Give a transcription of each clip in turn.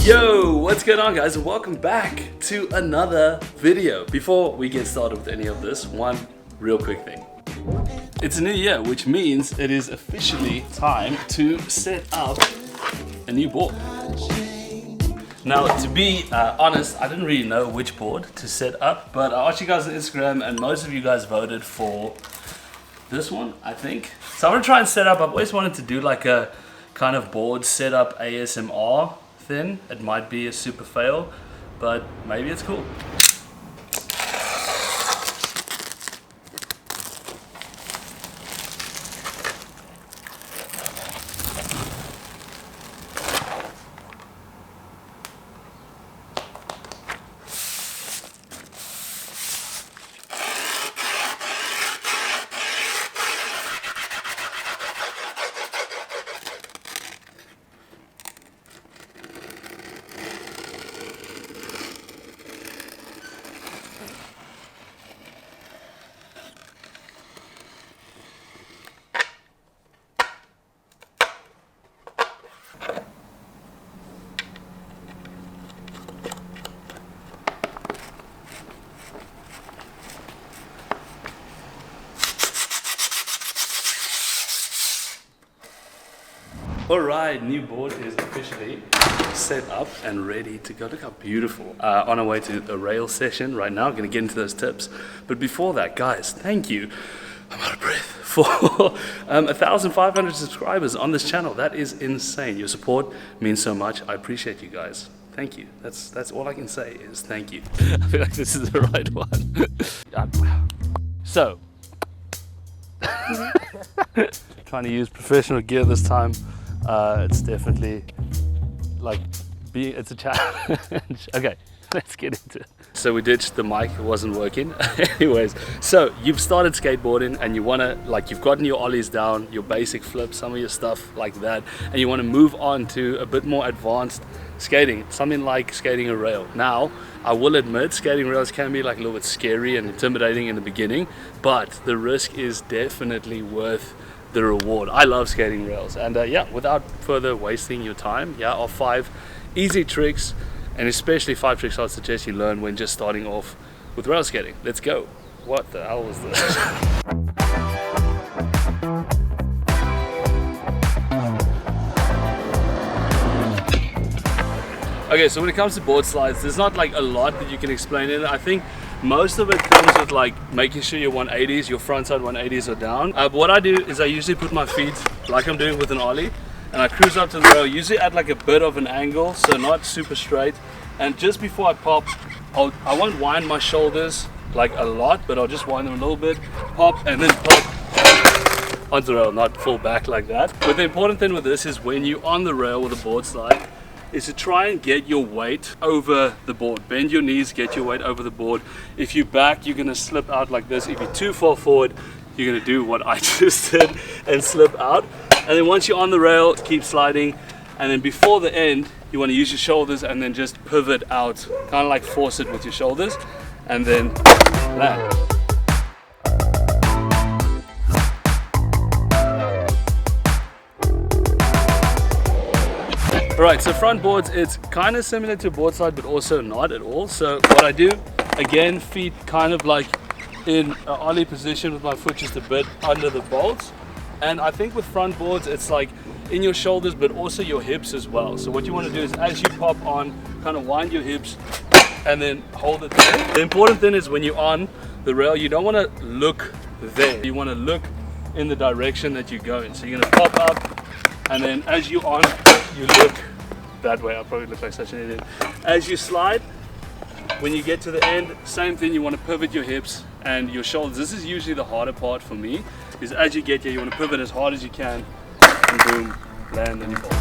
Yo, what's going on guys, and welcome back to another video. Before we get started with any of this, one real quick thing. It's a new year, which means it is officially time to set up a new board. Now, to be honest, I didn't really know which board to set up, but I asked you guys on Instagram and most of you guys voted for this one, I think. So I'm gonna try and set up, I've always wanted to do like a kind of board setup ASMR thing. It might be a super fail, but maybe it's cool. Alright, new board is officially set up and ready to go. Look how beautiful. On our way to a rail session right now. I'm going to get into those tips. But before that, guys, thank you. I'm out of breath. For 1,500 subscribers on this channel. That is insane. Your support means so much. I appreciate you guys. Thank you. That's all I can say is thank you. I feel like this is the right one. So, trying to use professional gear this time. It's definitely like it's a challenge. Okay, let's get into it. So we ditched the mic, it wasn't working. Anyways, so you've started skateboarding and you want to, like, you've gotten your ollies down, your basic flips, some of your stuff like that, and you want to move on to a bit more advanced skating, something like skating a rail. Now, I will admit, skating rails can be like a little bit scary and intimidating in the beginning, but the risk is definitely worth the reward. I love skating rails, and yeah, without further wasting your time, yeah, are 5 easy tricks, and especially 5 tricks I would suggest you learn when just starting off with rail skating. Let's go. What the hell was this? Okay, so when it comes to board slides, there's not like a lot that you can explain in it. I think most of it comes with like making sure your 180s, your front side 180s are down. But what I do is I usually put my feet like I'm doing with an ollie, and I cruise up to the rail, usually at like a bit of an angle, so not super straight. And just before I pop, I won't wind my shoulders like a lot, but I'll just wind them a little bit, pop, and then pop onto the rail, not fall back like that. But the important thing with this is when you're on the rail with a board slide, is to try and get your weight over the board. Bend your knees, get your weight over the board. If you back, you're gonna slip out like this. If you're too far forward, you're gonna do what I just did and slip out. And then once you're on the rail, keep sliding. And then before the end, you wanna use your shoulders and then just pivot out, kind of like force it with your shoulders, and then land. Alright, so front boards, it's kind of similar to board slide, but also not at all. So what I do, again, feet kind of like in an ollie position with my foot just a bit under the bolts. And I think with front boards, it's like in your shoulders, but also your hips as well. So what you want to do is as you pop on, kind of wind your hips and then hold it there. The important thing is when you're on the rail, you don't want to look there. You want to look in the direction that you're going. So you're going to pop up, and then as you're on, you look that way. I probably look like such an idiot. As you slide, when you get to the end, same thing, you want to pivot your hips and your shoulders. This is usually the harder part for me, is as you get here, you want to pivot as hard as you can, and boom, land on your bolts.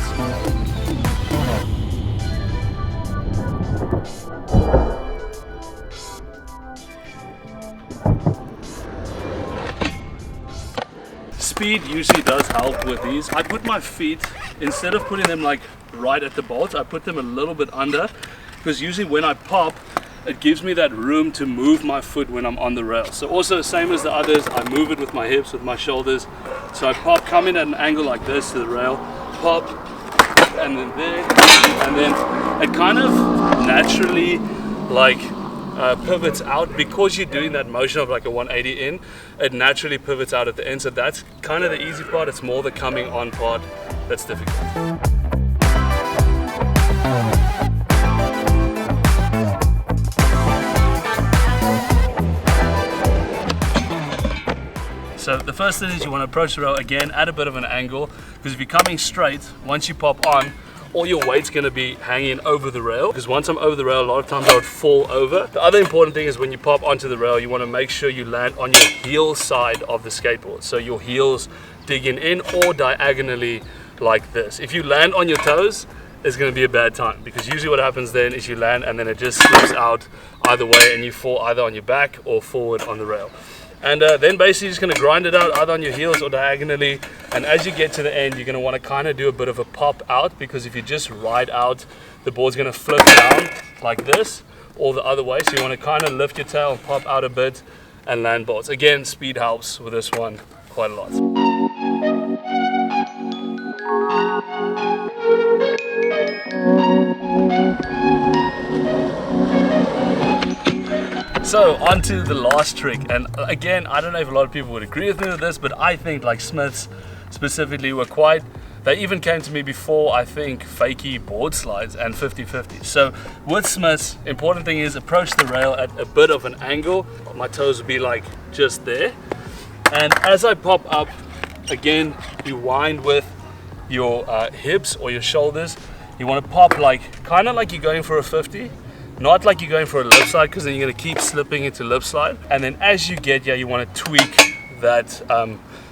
Speed usually does help with these. I put my feet, instead of putting them like right at the bolts, I put them a little bit under, because usually when I pop, it gives me that room to move my foot when I'm on the rail. So also same as the others, I move it with my hips, with my shoulders. So I pop, come in at an angle like this to the rail, pop, and then there, and then it kind of naturally like pivots out because you're doing that motion of like a 180 in. It naturally pivots out at the end, so that's kind of the easy part. It's more the coming on part that's difficult. So the first thing is you want to approach the rail again at a bit of an angle, because if you're coming straight, once you pop on, all your weight's going to be hanging over the rail, because once I'm over the rail, a lot of times I would fall over. The other important thing is when you pop onto the rail, you want to make sure you land on your heel side of the skateboard. So your heels digging in or diagonally like this. If you land on your toes, it's going to be a bad time, because usually what happens then is you land and then it just slips out either way and you fall either on your back or forward on the rail. And then basically you're just going to grind it out either on your heels or diagonally, and as you get to the end you're going to want to kind of do a bit of a pop out, because if you just ride out, the board's going to flip down like this or the other way. So you want to kind of lift your tail and pop out a bit and land bolts. Again, speed helps with this one quite a lot. So on to the last trick, and again, I don't know if a lot of people would agree with me with this, but I think like Smiths specifically were quite, they even came to me before I think fakie board slides and 50-50. So with Smiths, important thing is approach the rail at a bit of an angle. My toes would be like just there, and as I pop up, again, you wind with your hips or your shoulders. You want to pop like, kind of like you're going for a 50. Not like you're going for a lip slide, because then you're going to keep slipping into lip slide. And then as you get here, you want to tweak that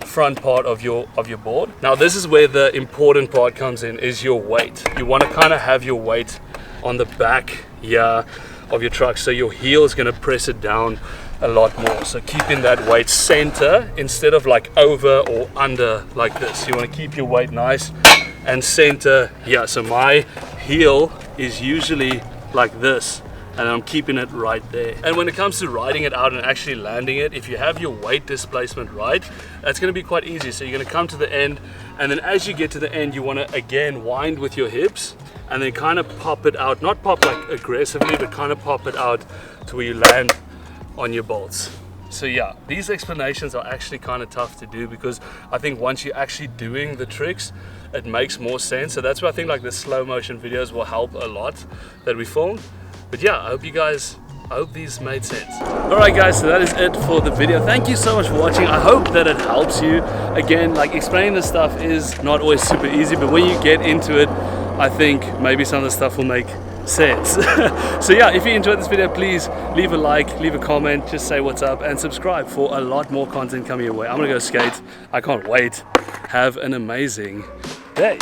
front part of your board. Now this is where the important part comes in, is your weight. You want to kind of have your weight on the back here of your truck, so your heel is going to press it down a lot more. So keeping that weight center instead of like over or under like this. You want to keep your weight nice and center here. So my heel is usually like this, and I'm keeping it right there. And when it comes to riding it out and actually landing it, if you have your weight displacement right, that's going to be quite easy. So you're going to come to the end, and then as you get to the end, you want to again wind with your hips and then kind of pop it out, not pop like aggressively, but kind of pop it out to where you land on your bolts. So yeah, these explanations are actually kind of tough to do, because I think once you're actually doing the tricks, it makes more sense. So that's why I think like the slow motion videos will help a lot that we filmed. But yeah, I hope these made sense. Alright guys, so that is it for the video. Thank you so much for watching. I hope that it helps you. Again, like explaining this stuff is not always super easy, but when you get into it, I think maybe some of the stuff will make sense. So yeah, if you enjoyed this video, please leave a like, leave a comment, just say what's up, and subscribe for a lot more content coming your way. I'm gonna go skate. I can't wait. Have an amazing day.